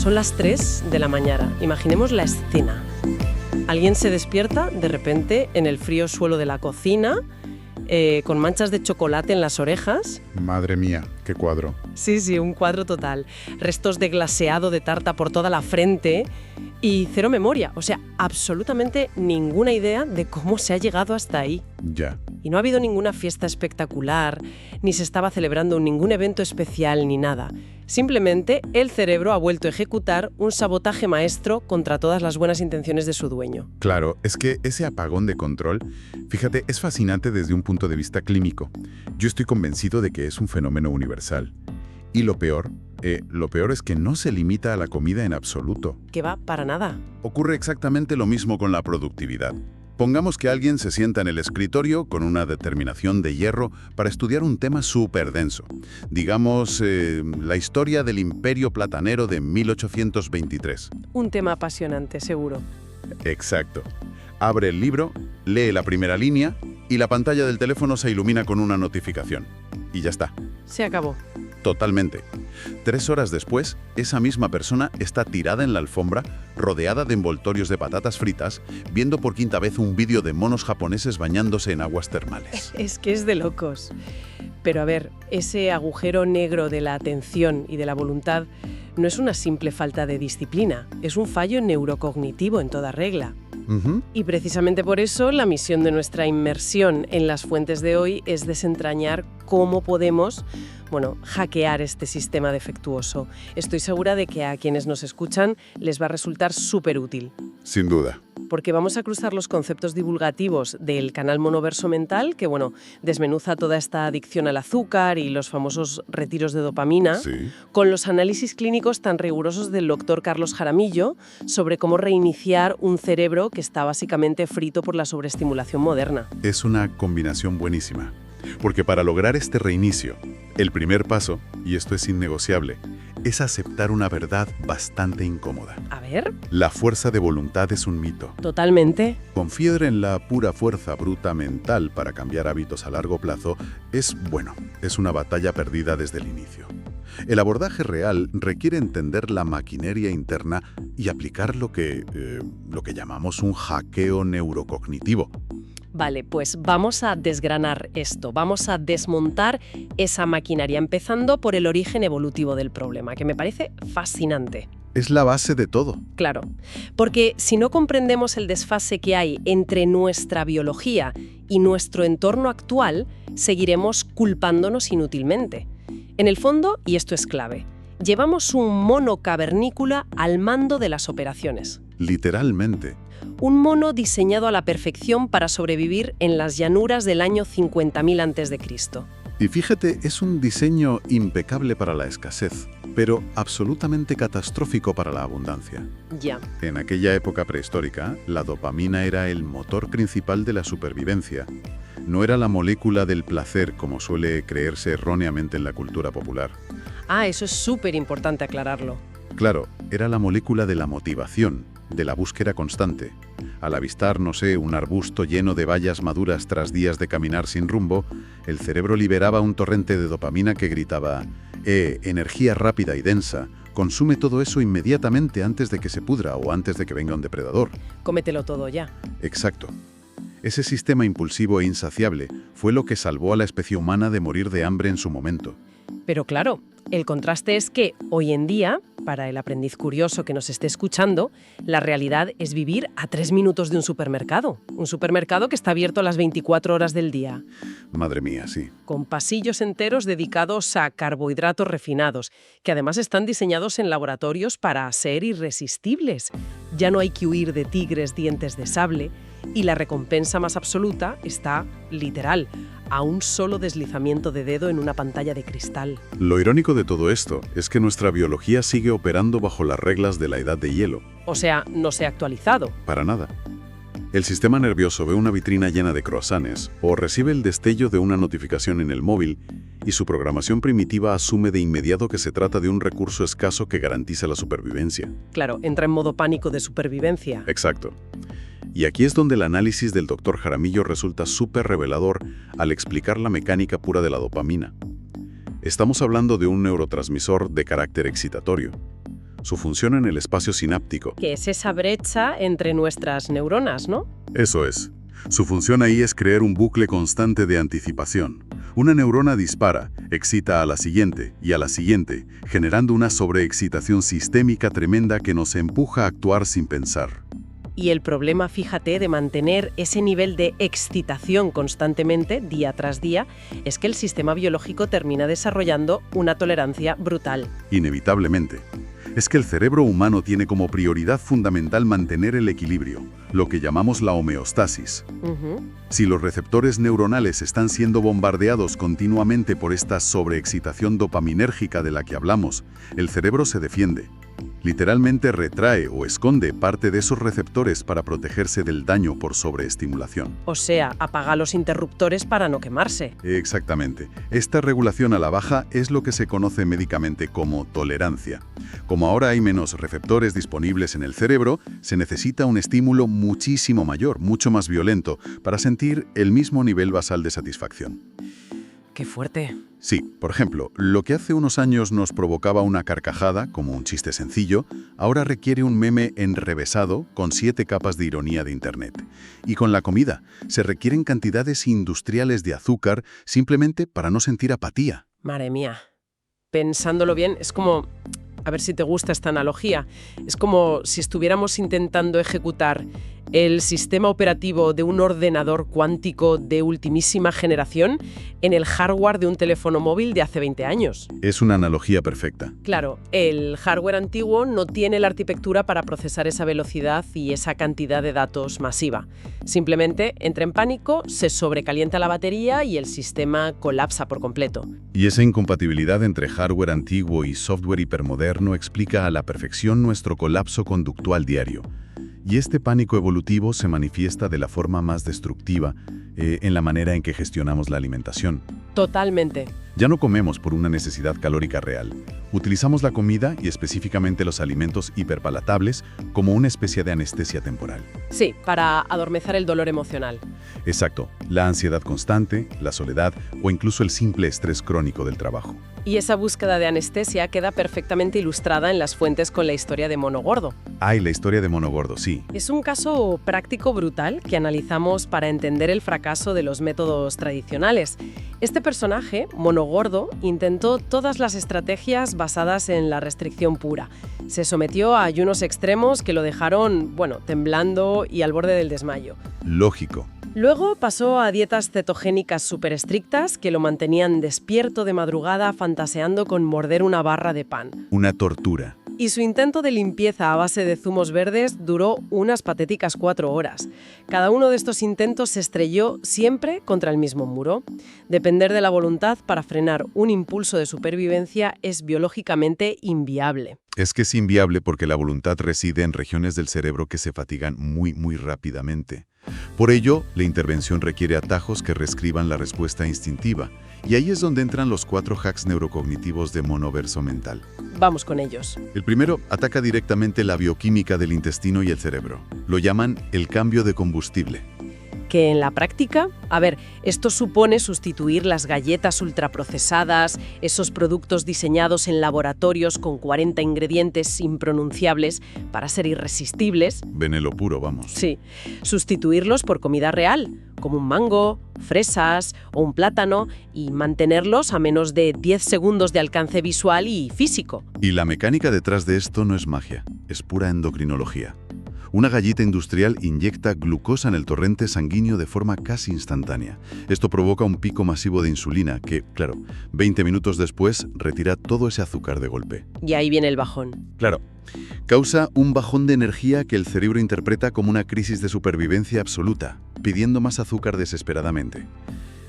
Son las 3 de la mañana. Imaginemos la escena. Alguien se despierta de repente en el frío suelo de la cocina, con manchas de chocolate en las orejas. Madre mía, qué cuadro. Sí, un cuadro total. Restos de glaseado de tarta por toda la frente y cero memoria. O sea, absolutamente ninguna idea de cómo se ha llegado hasta ahí. Ya. Y no ha habido ninguna fiesta espectacular, ni se estaba celebrando ningún evento especial ni nada. Simplemente el cerebro ha vuelto a ejecutar un sabotaje maestro contra todas las buenas intenciones de su dueño. Claro, es que ese apagón de control, fíjate, es fascinante desde un punto de vista clínico. Yo estoy convencido de que es un fenómeno universal. Y lo peor es que no se limita a la comida en absoluto. Que va para nada. Ocurre exactamente lo mismo con la productividad. Pongamos que alguien se sienta en el escritorio con una determinación de hierro para estudiar un tema súper denso. Digamos, la historia del Imperio Platanero de 1823. Un tema apasionante, seguro. Exacto. Abre el libro, lee la primera línea y la pantalla del teléfono se ilumina con una notificación. Y ya está. Se acabó. Totalmente. 3 horas después, esa misma persona está tirada en la alfombra, rodeada de envoltorios de patatas fritas, viendo por quinta vez un vídeo de monos japoneses bañándose en aguas termales. Es que es de locos. Pero a ver, ese agujero negro de la atención y de la voluntad no es una simple falta de disciplina, es un fallo neurocognitivo en toda regla. Y precisamente por eso la misión de nuestra inmersión en las fuentes de hoy es desentrañar cómo podemos, hackear este sistema defectuoso. Estoy segura de que a quienes nos escuchan les va a resultar súper útil. Sin duda. Porque vamos a cruzar los conceptos divulgativos del canal Monoverso Mental, que desmenuza toda esta adicción al azúcar y los famosos retiros de dopamina, Sí. con los análisis clínicos tan rigurosos del doctor Carlos Jaramillo sobre cómo reiniciar un cerebro que está básicamente frito por la sobreestimulación moderna. Es una combinación buenísima. Porque para lograr este reinicio, el primer paso, y esto es innegociable, es aceptar una verdad bastante incómoda. A ver. La fuerza de voluntad es un mito. Totalmente. Confiar en la pura fuerza bruta mental para cambiar hábitos a largo plazo es una batalla perdida desde el inicio. El abordaje real requiere entender la maquinaria interna y aplicar lo que llamamos un hackeo neurocognitivo. Vale, pues vamos a desgranar esto, vamos a desmontar esa maquinaria, empezando por el origen evolutivo del problema, que me parece fascinante. Es la base de todo. Claro, porque si no comprendemos el desfase que hay entre nuestra biología y nuestro entorno actual, seguiremos culpándonos inútilmente. En el fondo, y esto es clave, llevamos un mono cavernícola al mando de las operaciones. Literalmente. Un mono diseñado a la perfección para sobrevivir en las llanuras del año 50.000 a.C. Y fíjate, es un diseño impecable para la escasez, pero absolutamente catastrófico para la abundancia. Ya. En aquella época prehistórica, la dopamina era el motor principal de la supervivencia. No era la molécula del placer como suele creerse erróneamente en la cultura popular. Ah, eso es súper importante aclararlo. Claro, era la molécula de la motivación, de la búsqueda constante. Al avistar, un arbusto lleno de bayas maduras tras días de caminar sin rumbo, el cerebro liberaba un torrente de dopamina que gritaba: energía rápida y densa, consume todo eso inmediatamente antes de que se pudra o antes de que venga un depredador. Cómetelo todo ya. Exacto. Ese sistema impulsivo e insaciable fue lo que salvó a la especie humana de morir de hambre en su momento. Pero claro, el contraste es que hoy en día, para el aprendiz curioso que nos esté escuchando, la realidad es vivir a 3 minutos de un supermercado. Un supermercado que está abierto a las 24 horas del día. Madre mía, sí. Con pasillos enteros dedicados a carbohidratos refinados, que además están diseñados en laboratorios para ser irresistibles. Ya no hay que huir de tigres dientes de sable, y la recompensa más absoluta está, literal, a un solo deslizamiento de dedo en una pantalla de cristal. Lo irónico de todo esto es que nuestra biología sigue operando bajo las reglas de la edad de hielo. O sea, no se ha actualizado. Para nada. El sistema nervioso ve una vitrina llena de croissants o recibe el destello de una notificación en el móvil y su programación primitiva asume de inmediato que se trata de un recurso escaso que garantiza la supervivencia. Claro, entra en modo pánico de supervivencia. Exacto. Y aquí es donde el análisis del Dr. Jaramillo resulta súper revelador al explicar la mecánica pura de la dopamina. Estamos hablando de un neurotransmisor de carácter excitatorio. su función en el espacio sináptico. Que es esa brecha entre nuestras neuronas, ¿no? Eso es. Su función ahí es crear un bucle constante de anticipación. Una neurona dispara, excita a la siguiente y a la siguiente, generando una sobreexcitación sistémica tremenda que nos empuja a actuar sin pensar. Y el problema, fíjate, de mantener ese nivel de excitación constantemente, día tras día, es que el sistema biológico termina desarrollando una tolerancia brutal. Inevitablemente. Es que el cerebro humano tiene como prioridad fundamental mantener el equilibrio, lo que llamamos la homeostasis. Si los receptores neuronales están siendo bombardeados continuamente por esta sobreexcitación dopaminérgica de la que hablamos, el cerebro se defiende. Literalmente retrae o esconde parte de esos receptores para protegerse del daño por sobreestimulación. O sea, apaga los interruptores para no quemarse. Exactamente. Esta regulación a la baja es lo que se conoce médicamente como tolerancia. Como ahora hay menos receptores disponibles en el cerebro, se necesita un estímulo muchísimo mayor, mucho más violento, para sentir el mismo nivel basal de satisfacción. ¡Qué fuerte! Sí, por ejemplo, lo que hace unos años nos provocaba una carcajada, como un chiste sencillo, ahora requiere un meme enrevesado con 7 capas de ironía de Internet. Y con la comida, se requieren cantidades industriales de azúcar simplemente para no sentir apatía. Madre mía. Pensándolo bien, es como... A ver si te gusta esta analogía. Es como si estuviéramos intentando ejecutar el sistema operativo de un ordenador cuántico de ultimísima generación en el hardware de un teléfono móvil de hace 20 años. Es una analogía perfecta. Claro, el hardware antiguo no tiene la arquitectura para procesar esa velocidad y esa cantidad de datos masiva. Simplemente entra en pánico, se sobrecalienta la batería y el sistema colapsa por completo. Y esa incompatibilidad entre hardware antiguo y software hipermoderno explica a la perfección nuestro colapso conductual diario. Y este pánico evolutivo se manifiesta de la forma más destructiva en la manera en que gestionamos la alimentación. Totalmente. Ya no comemos por una necesidad calórica real. Utilizamos la comida y específicamente los alimentos hiperpalatables como una especie de anestesia temporal. Sí, para adormecer el dolor emocional. Exacto, la ansiedad constante, la soledad o incluso el simple estrés crónico del trabajo. Y esa búsqueda de anestesia queda perfectamente ilustrada en las fuentes con la historia de Mono Gordo. Ay, la historia de Mono Gordo, sí. Es un caso práctico brutal que analizamos para entender el fracaso de los métodos tradicionales. Este personaje, Mono Gordo, intentó todas las estrategias basadas en la restricción pura. Se sometió a ayunos extremos que lo dejaron, temblando y al borde del desmayo. Lógico. Luego pasó a dietas cetogénicas súper estrictas que lo mantenían despierto de madrugada fantaseando con morder una barra de pan. Una tortura. Y su intento de limpieza a base de zumos verdes duró unas patéticas 4 horas. Cada uno de estos intentos se estrelló siempre contra el mismo muro. Depender de la voluntad para frenar un impulso de supervivencia es biológicamente inviable. Es que es inviable porque la voluntad reside en regiones del cerebro que se fatigan muy rápidamente. Por ello, la intervención requiere atajos que reescriban la respuesta instintiva. Y ahí es donde entran los 4 hacks neurocognitivos de Monoverso Mental. Vamos con ellos. El primero ataca directamente la bioquímica del intestino y el cerebro. Lo llaman el cambio de combustible. Que en la práctica, esto supone sustituir las galletas ultraprocesadas, esos productos diseñados en laboratorios con 40 ingredientes impronunciables para ser irresistibles. Veneno puro, vamos. Sí, sustituirlos por comida real, como un mango, fresas o un plátano, y mantenerlos a menos de 10 segundos de alcance visual y físico. Y la mecánica detrás de esto no es magia, es pura endocrinología. Una galleta industrial inyecta glucosa en el torrente sanguíneo de forma casi instantánea. Esto provoca un pico masivo de insulina que, 20 minutos después retira todo ese azúcar de golpe. Y ahí viene el bajón. Claro. Causa un bajón de energía que el cerebro interpreta como una crisis de supervivencia absoluta, pidiendo más azúcar desesperadamente.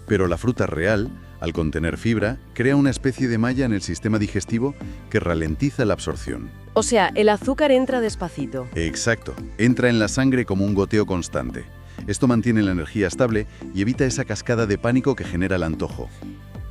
Pero la fruta real, al contener fibra, crea una especie de malla en el sistema digestivo que ralentiza la absorción. O sea, el azúcar entra despacito. Exacto. Entra en la sangre como un goteo constante. Esto mantiene la energía estable y evita esa cascada de pánico que genera el antojo.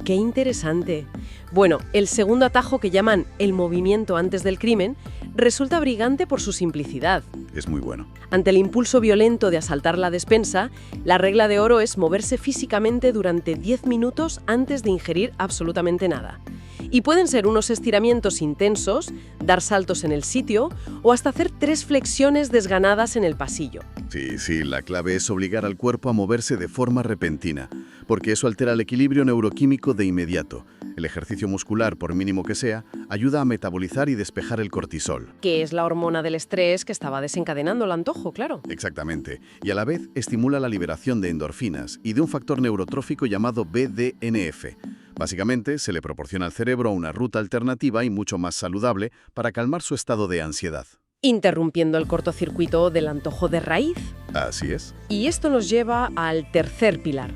¡Qué interesante! Bueno, el segundo atajo, que llaman el movimiento antes del crimen, resulta brillante por su simplicidad. Es muy bueno. Ante el impulso violento de asaltar la despensa, la regla de oro es moverse físicamente durante 10 minutos antes de ingerir absolutamente nada. Y pueden ser unos estiramientos intensos, dar saltos en el sitio o hasta hacer 3 flexiones desganadas en el pasillo. Sí, la clave es obligar al cuerpo a moverse de forma repentina, porque eso altera el equilibrio neuroquímico de inmediato. El ejercicio muscular, por mínimo que sea, ayuda a metabolizar y despejar el cortisol. Que es la hormona del estrés que estaba desencadenando el antojo, claro. Exactamente. Y a la vez estimula la liberación de endorfinas y de un factor neurotrófico llamado BDNF. Básicamente, se le proporciona al cerebro una ruta alternativa y mucho más saludable para calmar su estado de ansiedad. Interrumpiendo el cortocircuito del antojo de raíz. Así es. Y esto nos lleva al tercer pilar,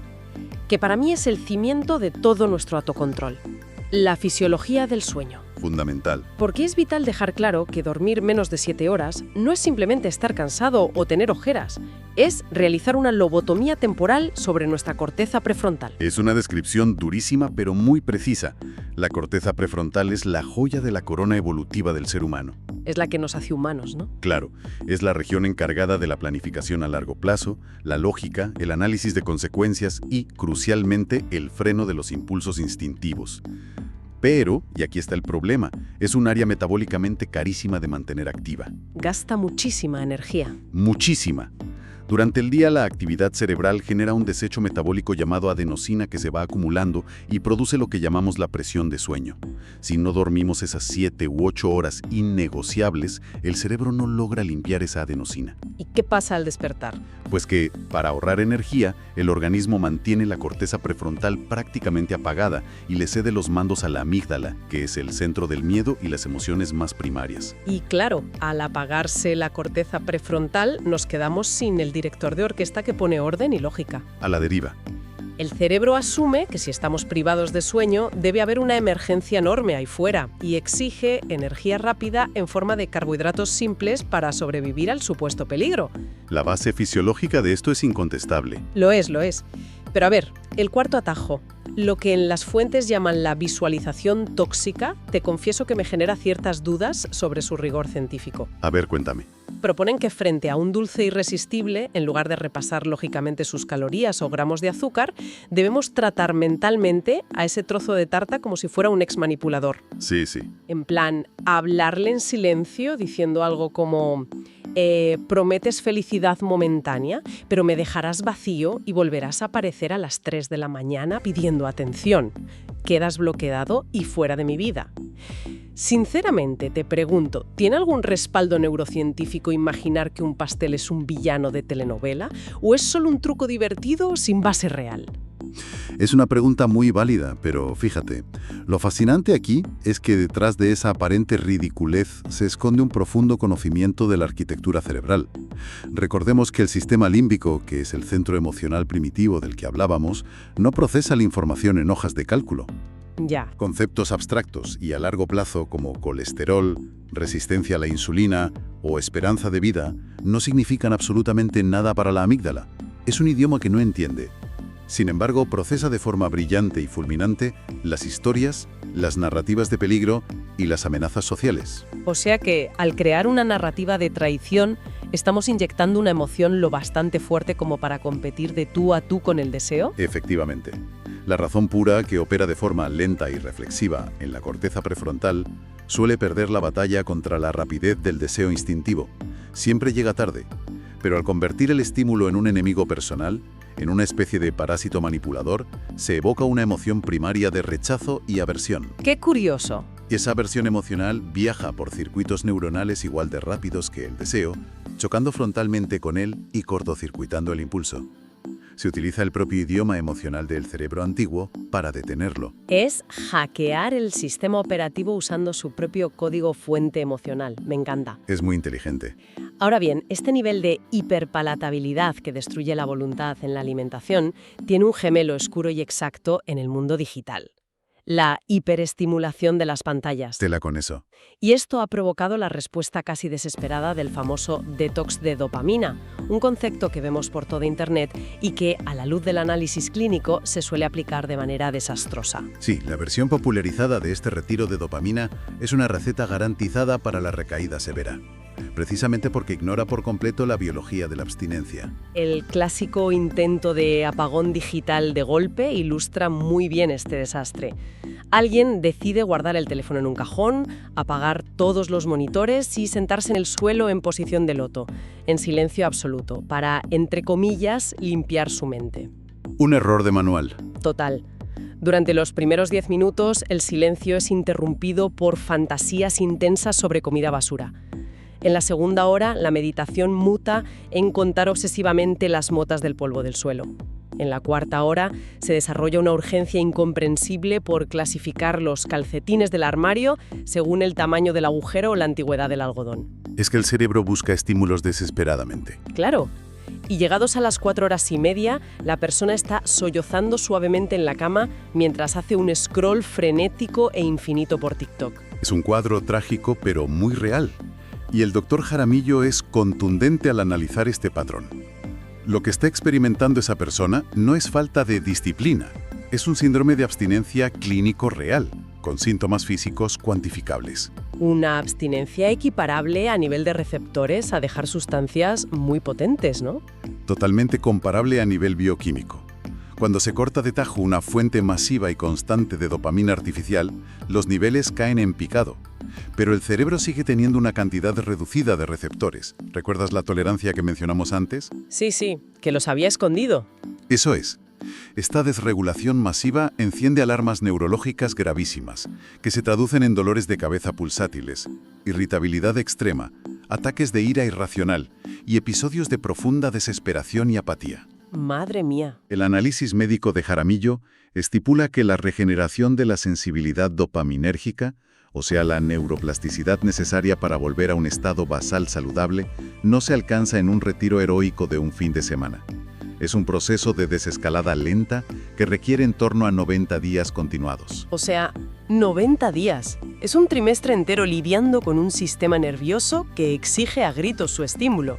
que para mí es el cimiento de todo nuestro autocontrol: la fisiología del sueño. Fundamental. Porque es vital dejar claro que dormir menos de 7 horas no es simplemente estar cansado o tener ojeras, es realizar una lobotomía temporal sobre nuestra corteza prefrontal. Es una descripción durísima pero muy precisa. La corteza prefrontal es la joya de la corona evolutiva del ser humano. Es la que nos hace humanos, ¿no? Claro, es la región encargada de la planificación a largo plazo, la lógica, el análisis de consecuencias y, crucialmente, el freno de los impulsos instintivos. Pero, y aquí está el problema, es un área metabólicamente carísima de mantener activa. Gasta muchísima energía. Muchísima. Durante el día, la actividad cerebral genera un desecho metabólico llamado adenosina que se va acumulando y produce lo que llamamos la presión de sueño. Si no dormimos esas 7 u 8 horas innegociables, el cerebro no logra limpiar esa adenosina. ¿Y qué pasa al despertar? Pues que, para ahorrar energía, el organismo mantiene la corteza prefrontal prácticamente apagada y le cede los mandos a la amígdala, que es el centro del miedo y las emociones más primarias. Y claro, al apagarse la corteza prefrontal, nos quedamos sin el director de orquesta que pone orden y lógica. A la deriva. El cerebro asume que si estamos privados de sueño, debe haber una emergencia enorme ahí fuera y exige energía rápida en forma de carbohidratos simples para sobrevivir al supuesto peligro. La base fisiológica de esto es incontestable. Lo es. Pero a ver, el cuarto atajo, lo que en las fuentes llaman la visualización tóxica, te confieso que me genera ciertas dudas sobre su rigor científico. A ver, cuéntame. Proponen que frente a un dulce irresistible, en lugar de repasar lógicamente sus calorías o gramos de azúcar, debemos tratar mentalmente a ese trozo de tarta como si fuera un exmanipulador. Sí. En plan, hablarle en silencio diciendo algo como: prometes felicidad momentánea, pero me dejarás vacío y volverás a aparecer a las 3 de la mañana pidiendo atención. Quedas bloqueado y fuera de mi vida. Sinceramente, te pregunto, ¿tiene algún respaldo neurocientífico imaginar que un pastel es un villano de telenovela? ¿O es solo un truco divertido sin base real? Es una pregunta muy válida, pero fíjate, lo fascinante aquí es que detrás de esa aparente ridiculez se esconde un profundo conocimiento de la arquitectura cerebral. Recordemos que el sistema límbico, que es el centro emocional primitivo del que hablábamos, no procesa la información en hojas de cálculo. Ya. Conceptos abstractos y a largo plazo como colesterol, resistencia a la insulina o esperanza de vida no significan absolutamente nada para la amígdala. Es un idioma que no entiende. Sin embargo, procesa de forma brillante y fulminante las historias, las narrativas de peligro y las amenazas sociales. O sea que, al crear una narrativa de traición, estamos inyectando una emoción lo bastante fuerte como para competir de tú a tú con el deseo. Efectivamente. La razón pura, que opera de forma lenta y reflexiva en la corteza prefrontal, suele perder la batalla contra la rapidez del deseo instintivo. Siempre llega tarde, pero al convertir el estímulo en un enemigo personal, en una especie de parásito manipulador, se evoca una emoción primaria de rechazo y aversión. ¡Qué curioso! Esa aversión emocional viaja por circuitos neuronales igual de rápidos que el deseo, chocando frontalmente con él y cortocircuitando el impulso. Se utiliza el propio idioma emocional del cerebro antiguo para detenerlo. Es hackear el sistema operativo usando su propio código fuente emocional. Me encanta. Es muy inteligente. Ahora bien, este nivel de hiperpalatabilidad que destruye la voluntad en la alimentación tiene un gemelo oscuro y exacto en el mundo digital: la hiperestimulación de las pantallas. Tela con eso. Y esto ha provocado la respuesta casi desesperada del famoso detox de dopamina, un concepto que vemos por toda Internet y que, a la luz del análisis clínico, se suele aplicar de manera desastrosa. Sí, la versión popularizada de este retiro de dopamina es una receta garantizada para la recaída severa. precisamente porque ignora por completo la biología de la abstinencia. El clásico intento de apagón digital de golpe ilustra muy bien este desastre. Alguien decide guardar el teléfono en un cajón, apagar todos los monitores y sentarse en el suelo en posición de loto, en silencio absoluto, para, entre comillas, limpiar su mente. Un error de manual. Total. Durante los primeros 10 minutos, el silencio es interrumpido por fantasías intensas sobre comida basura. En la segunda hora, la meditación muta en contar obsesivamente las motas del polvo del suelo. En la cuarta hora, se desarrolla una urgencia incomprensible por clasificar los calcetines del armario según el tamaño del agujero o la antigüedad del algodón. Es que el cerebro busca estímulos desesperadamente. Claro. Y llegados a las 4 horas y media, la persona está sollozando suavemente en la cama mientras hace un scroll frenético e infinito por TikTok. Es un cuadro trágico, pero muy real. Y el doctor Jaramillo es contundente al analizar este patrón. Lo que está experimentando esa persona no es falta de disciplina, es un síndrome de abstinencia clínico real, con síntomas físicos cuantificables. Una abstinencia equiparable a nivel de receptores a dejar sustancias muy potentes, ¿no? Totalmente comparable a nivel bioquímico. Cuando se corta de tajo una fuente masiva y constante de dopamina artificial, los niveles caen en picado. Pero el cerebro sigue teniendo una cantidad reducida de receptores. ¿Recuerdas la tolerancia que mencionamos antes? Sí, que los había escondido. Eso es. Esta desregulación masiva enciende alarmas neurológicas gravísimas, que se traducen en dolores de cabeza pulsátiles, irritabilidad extrema, ataques de ira irracional y episodios de profunda desesperación y apatía. Madre mía. El análisis médico de Jaramillo estipula que la regeneración de la sensibilidad dopaminérgica, o sea, la neuroplasticidad necesaria para volver a un estado basal saludable, no se alcanza en un retiro heroico de un fin de semana. Es un proceso de desescalada lenta que requiere en torno a 90 días continuados. O sea, 90 días. Es un trimestre entero lidiando con un sistema nervioso que exige a gritos su estímulo.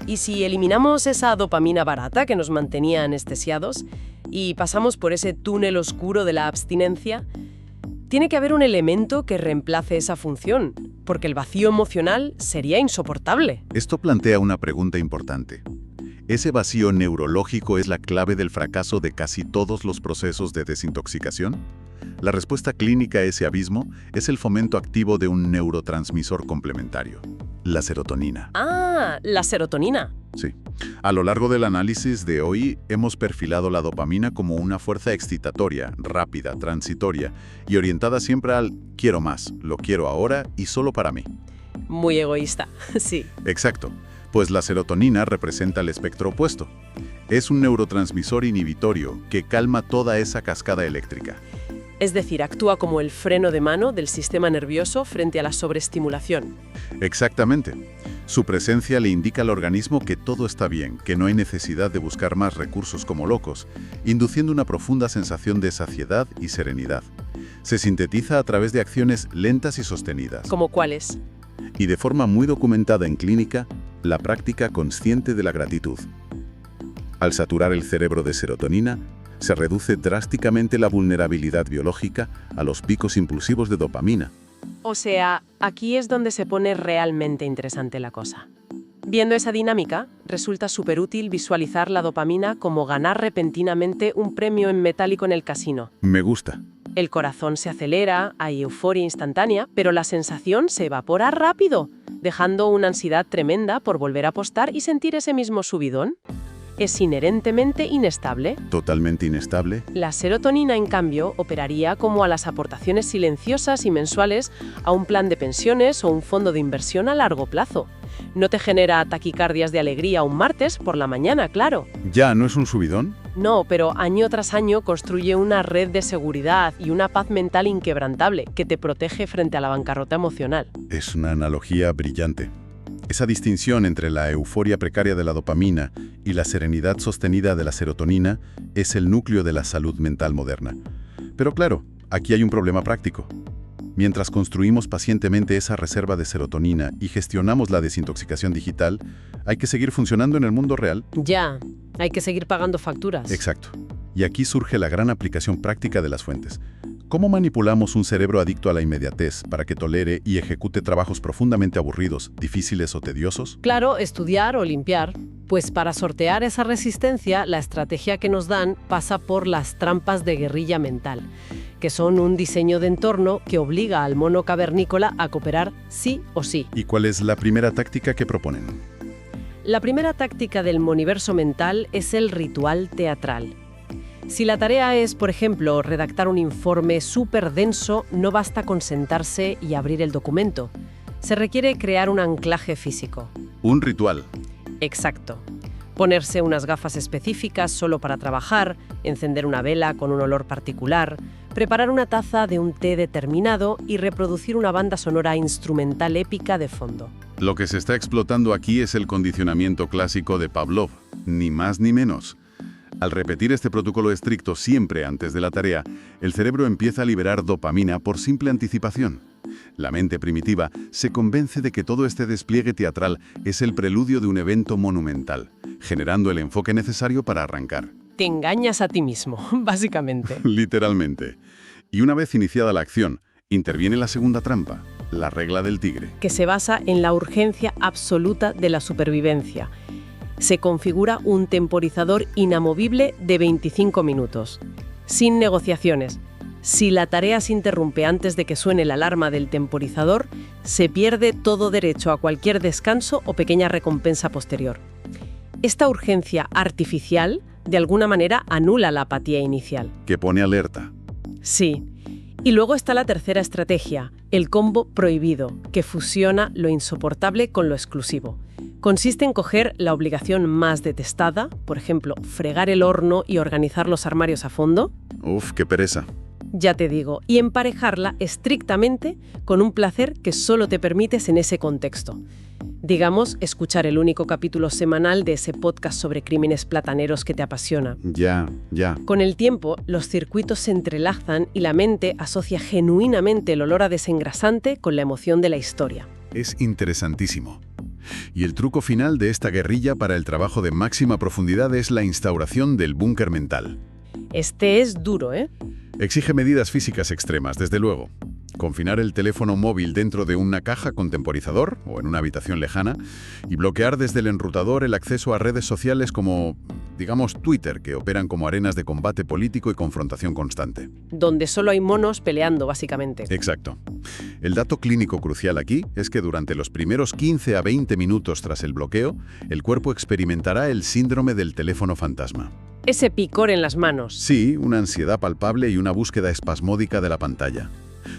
Y si eliminamos esa dopamina barata que nos mantenía anestesiados y pasamos por ese túnel oscuro de la abstinencia, tiene que haber un elemento que reemplace esa función, porque el vacío emocional sería insoportable. Esto plantea una pregunta importante. ¿Ese vacío neurológico es la clave del fracaso de casi todos los procesos de desintoxicación? La respuesta clínica a ese abismo es el fomento activo de un neurotransmisor complementario, la serotonina. Ah, la serotonina. Sí. A lo largo del análisis de hoy hemos perfilado la dopamina como una fuerza excitatoria, rápida, transitoria y orientada siempre al quiero más, lo quiero ahora y solo para mí. Muy egoísta, sí. Exacto. Pues la serotonina representa el espectro opuesto. Es un neurotransmisor inhibitorio que calma toda esa cascada eléctrica. Es decir, actúa como el freno de mano del sistema nervioso frente a la sobreestimulación. Exactamente. Su presencia le indica al organismo que todo está bien, que no hay necesidad de buscar más recursos como locos, induciendo una profunda sensación de saciedad y serenidad. Se sintetiza a través de acciones lentas y sostenidas. ¿Como cuáles? Y de forma muy documentada en clínica, la práctica consciente de la gratitud. Al saturar el cerebro de serotonina, se reduce drásticamente la vulnerabilidad biológica a los picos impulsivos de dopamina. O sea, aquí es donde se pone realmente interesante la cosa. Viendo esa dinámica, resulta súper útil visualizar la dopamina como ganar repentinamente un premio en metálico en el casino. Me gusta. El corazón se acelera, hay euforia instantánea, pero la sensación se evapora rápido, dejando una ansiedad tremenda por volver a apostar y sentir ese mismo subidón. Es inherentemente inestable. Totalmente inestable. La serotonina, en cambio, operaría como a las aportaciones silenciosas y mensuales a un plan de pensiones o un fondo de inversión a largo plazo. No te genera taquicardias de alegría un martes por la mañana, claro. ¿Ya no es un subidón? No, pero año tras año construye una red de seguridad y una paz mental inquebrantable que te protege frente a la bancarrota emocional. Es una analogía brillante. Esa distinción entre la euforia precaria de la dopamina y la serenidad sostenida de la serotonina es el núcleo de la salud mental moderna. Pero claro, aquí hay un problema práctico. Mientras construimos pacientemente esa reserva de serotonina y gestionamos la desintoxicación digital, hay que seguir funcionando en el mundo real. Ya, hay que seguir pagando facturas. Exacto. Y aquí surge la gran aplicación práctica de las fuentes. ¿Cómo manipulamos un cerebro adicto a la inmediatez para que tolere y ejecute trabajos profundamente aburridos, difíciles o tediosos? Claro, estudiar o limpiar. Pues para sortear esa resistencia, la estrategia que nos dan pasa por las trampas de guerrilla mental, que son un diseño de entorno que obliga al mono cavernícola a cooperar sí o sí. ¿Y cuál es la primera táctica que proponen? La primera táctica del moniverso mental es el ritual teatral. Si la tarea es, por ejemplo, redactar un informe súper denso, no basta con sentarse y abrir el documento. Se requiere crear un anclaje físico. Un ritual. Exacto. Ponerse unas gafas específicas solo para trabajar, encender una vela con un olor particular, preparar una taza de un té determinado y reproducir una banda sonora instrumental épica de fondo. Lo que se está explotando aquí es el condicionamiento clásico de Pavlov, ni más ni menos. Al repetir este protocolo estricto siempre antes de la tarea, el cerebro empieza a liberar dopamina por simple anticipación. La mente primitiva se convence de que todo este despliegue teatral es el preludio de un evento monumental, generando el enfoque necesario para arrancar. Te engañas a ti mismo, básicamente. Literalmente. Y una vez iniciada la acción, interviene la segunda trampa, la regla del tigre. Que se basa en la urgencia absoluta de la supervivencia. Se configura un temporizador inamovible de 25 minutos, sin negociaciones. Si la tarea se interrumpe antes de que suene la alarma del temporizador, se pierde todo derecho a cualquier descanso o pequeña recompensa posterior. Esta urgencia artificial, de alguna manera, anula la apatía inicial. Que pone alerta. Sí. Y luego está la tercera estrategia, el combo prohibido, que fusiona lo insoportable con lo exclusivo. Consiste en coger la obligación más detestada, por ejemplo, fregar el horno y organizar los armarios a fondo. Uf, qué pereza. Ya te digo, y emparejarla estrictamente con un placer que solo te permites en ese contexto. Digamos, escuchar el único capítulo semanal de ese podcast sobre crímenes plataneros que te apasiona. Ya. Con el tiempo, los circuitos se entrelazan y la mente asocia genuinamente el olor a desengrasante con la emoción de la historia. Es interesantísimo. Y el truco final de esta guerrilla para el trabajo de máxima profundidad es la instauración del búnker mental. Este es duro, ¿eh? Exige medidas físicas extremas, desde luego. Confinar el teléfono móvil dentro de una caja con temporizador o en una habitación lejana y bloquear desde el enrutador el acceso a redes sociales como, digamos, Twitter, que operan como arenas de combate político y confrontación constante. Donde solo hay monos peleando, básicamente. Exacto. El dato clínico crucial aquí es que durante los primeros 15 a 20 minutos tras el bloqueo, el cuerpo experimentará el síndrome del teléfono fantasma. Ese picor en las manos. Sí, una ansiedad palpable y una búsqueda espasmódica de la pantalla.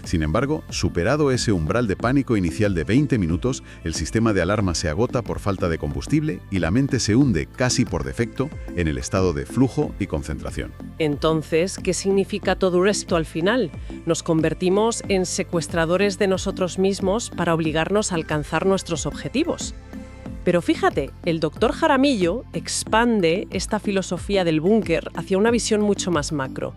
Sin embargo, superado ese umbral de pánico inicial de 20 minutos, el sistema de alarma se agota por falta de combustible y la mente se hunde casi por defecto en el estado de flujo y concentración. Entonces, ¿qué significa todo esto al final? Nos convertimos en secuestradores de nosotros mismos para obligarnos a alcanzar nuestros objetivos. Pero fíjate, el doctor Jaramillo expande esta filosofía del búnker hacia una visión mucho más macro.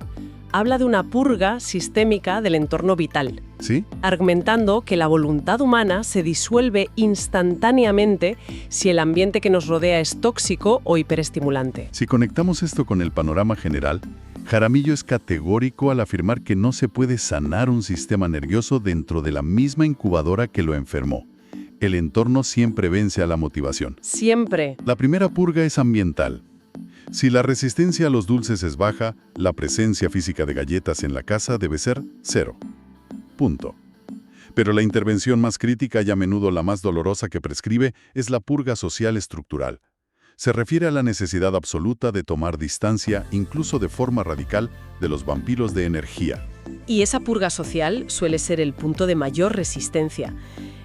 Habla de una purga sistémica del entorno vital, ¿Sí? argumentando que la voluntad humana se disuelve instantáneamente si el ambiente que nos rodea es tóxico o hiperestimulante. Si conectamos esto con el panorama general, Jaramillo es categórico al afirmar que no se puede sanar un sistema nervioso dentro de la misma incubadora que lo enfermó. El entorno siempre vence a la motivación. Siempre. La primera purga es ambiental. Si la resistencia a los dulces es baja, la presencia física de galletas en la casa debe ser 0. Punto. Pero la intervención más crítica y a menudo la más dolorosa que prescribe es la purga social estructural. Se refiere a la necesidad absoluta de tomar distancia, incluso de forma radical, de los vampiros de energía. Y esa purga social suele ser el punto de mayor resistencia.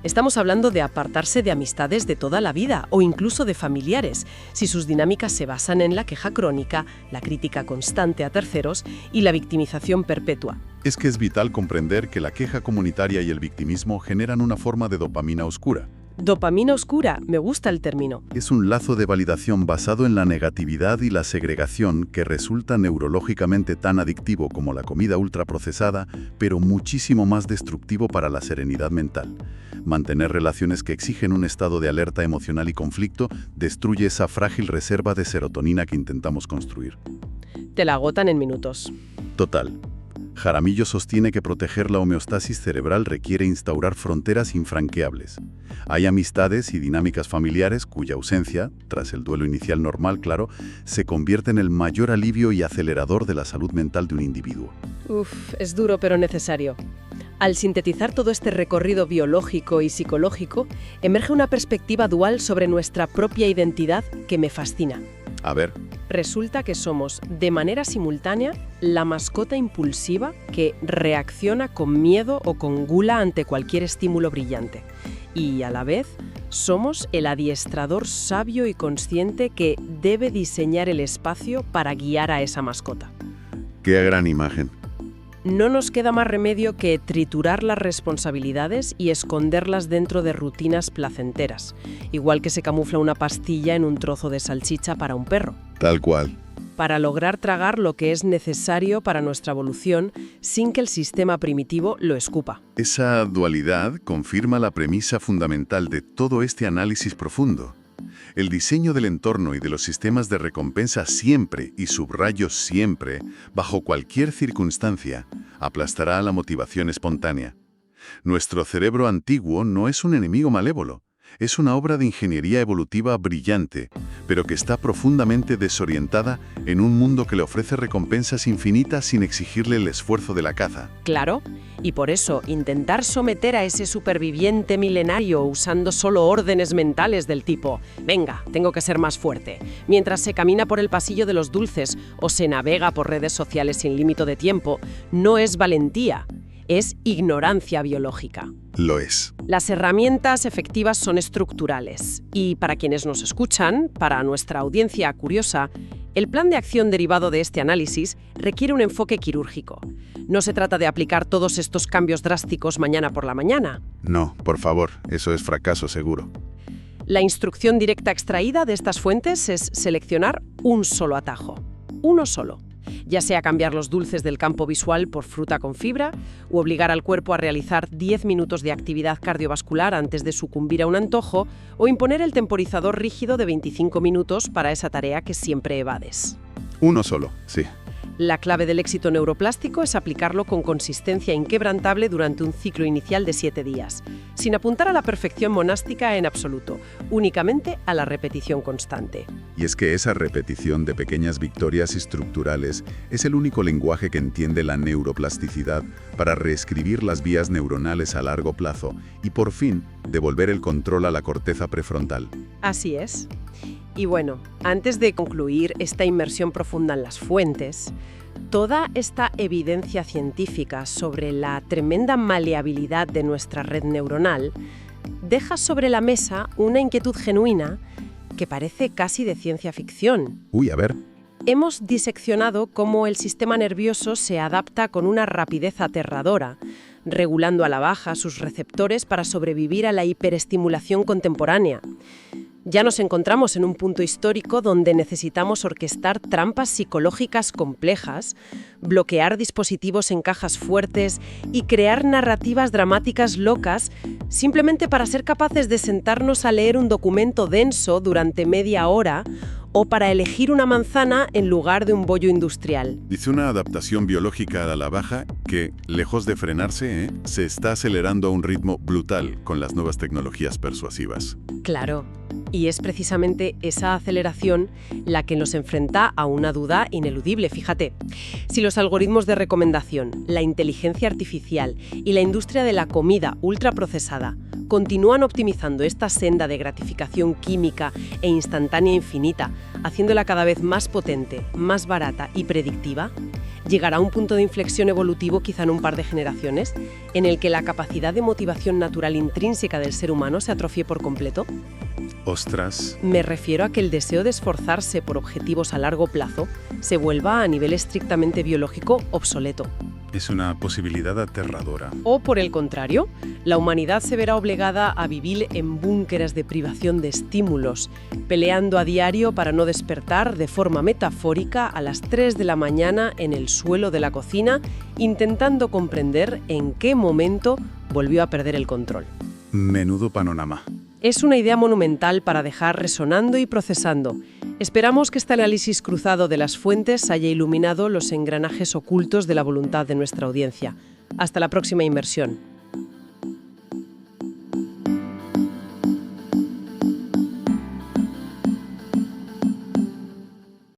Estamos hablando de apartarse de amistades de toda la vida o incluso de familiares, si sus dinámicas se basan en la queja crónica, la crítica constante a terceros y la victimización perpetua. Es que es vital comprender que la queja comunitaria y el victimismo generan una forma de dopamina oscura. Dopamina oscura, me gusta el término. Es un lazo de validación basado en la negatividad y la segregación que resulta neurológicamente tan adictivo como la comida ultraprocesada, pero muchísimo más destructivo para la serenidad mental. Mantener relaciones que exigen un estado de alerta emocional y conflicto destruye esa frágil reserva de serotonina que intentamos construir. Te la agotan en minutos. Total. Jaramillo sostiene que proteger la homeostasis cerebral requiere instaurar fronteras infranqueables. Hay amistades y dinámicas familiares cuya ausencia, tras el duelo inicial normal, claro, se convierte en el mayor alivio y acelerador de la salud mental de un individuo. Uf, es duro pero necesario. Al sintetizar todo este recorrido biológico y psicológico, emerge una perspectiva dual sobre nuestra propia identidad que me fascina. A ver. Resulta que somos, de manera simultánea, la mascota impulsiva que reacciona con miedo o con gula ante cualquier estímulo brillante. Y, a la vez, somos el adiestrador sabio y consciente que debe diseñar el espacio para guiar a esa mascota. ¡Qué gran imagen! No nos queda más remedio que triturar las responsabilidades y esconderlas dentro de rutinas placenteras, igual que se camufla una pastilla en un trozo de salchicha para un perro. Tal cual. Para lograr tragar lo que es necesario para nuestra evolución sin que el sistema primitivo lo escupa. Esa dualidad confirma la premisa fundamental de todo este análisis profundo. El diseño del entorno y de los sistemas de recompensa siempre, y subrayo siempre, bajo cualquier circunstancia, aplastará a la motivación espontánea. Nuestro cerebro antiguo no es un enemigo malévolo, es una obra de ingeniería evolutiva brillante, pero que está profundamente desorientada en un mundo que le ofrece recompensas infinitas sin exigirle el esfuerzo de la caza. Claro, y por eso intentar someter a ese superviviente milenario usando solo órdenes mentales del tipo «venga, tengo que ser más fuerte», mientras se camina por el pasillo de los dulces o se navega por redes sociales sin límite de tiempo, no es valentía, es ignorancia biológica. Lo es. Las herramientas efectivas son estructurales y para quienes nos escuchan, para nuestra audiencia curiosa, el plan de acción derivado de este análisis requiere un enfoque quirúrgico. No se trata de aplicar todos estos cambios drásticos mañana por la mañana. No, por favor, eso es fracaso seguro. La instrucción directa extraída de estas fuentes es seleccionar un solo atajo. Uno solo. Ya sea cambiar los dulces del campo visual por fruta con fibra o obligar al cuerpo a realizar 10 minutos de actividad cardiovascular antes de sucumbir a un antojo o imponer el temporizador rígido de 25 minutos para esa tarea que siempre evades. Uno solo, sí. La clave del éxito neuroplástico es aplicarlo con consistencia inquebrantable durante un ciclo inicial de 7 días, sin apuntar a la perfección monástica en absoluto, únicamente a la repetición constante. Y es que esa repetición de pequeñas victorias estructurales es el único lenguaje que entiende la neuroplasticidad para reescribir las vías neuronales a largo plazo y, por fin, devolver el control a la corteza prefrontal. Así es. Y bueno, antes de concluir esta inmersión profunda en las fuentes, toda esta evidencia científica sobre la tremenda maleabilidad de nuestra red neuronal deja sobre la mesa una inquietud genuina que parece casi de ciencia ficción. Uy, a ver. Hemos diseccionado cómo el sistema nervioso se adapta con una rapidez aterradora, regulando a la baja sus receptores para sobrevivir a la hiperestimulación contemporánea. Ya nos encontramos en un punto histórico donde necesitamos orquestar trampas psicológicas complejas, bloquear dispositivos en cajas fuertes y crear narrativas dramáticas locas simplemente para ser capaces de sentarnos a leer un documento denso durante media hora o para elegir una manzana en lugar de un bollo industrial. Dice una adaptación biológica a la baja que, lejos de frenarse, se está acelerando a un ritmo brutal con las nuevas tecnologías persuasivas. Claro, y es precisamente esa aceleración la que nos enfrenta a una duda ineludible. Fíjate, si los algoritmos de recomendación, la inteligencia artificial y la industria de la comida ultraprocesada continúan optimizando esta senda de gratificación química e instantánea infinita, haciéndola cada vez más potente, más barata y predictiva, llegará un punto de inflexión evolutivo quizá en un par de generaciones en el que la capacidad de motivación natural intrínseca del ser humano se atrofie por completo. ¡Ostras! Me refiero a que el deseo de esforzarse por objetivos a largo plazo se vuelva a nivel estrictamente biológico obsoleto. Es una posibilidad aterradora. O, por el contrario, la humanidad se verá obligada a vivir en búnkeres de privación de estímulos, peleando a diario para no despertar de forma metafórica a las 3 de la mañana en el suelo de la cocina, intentando comprender en qué momento volvió a perder el control. Menudo panorama. Es una idea monumental para dejar resonando y procesando, Esperamos que este análisis cruzado de las fuentes haya iluminado los engranajes ocultos de la voluntad de nuestra audiencia. Hasta la próxima inmersión.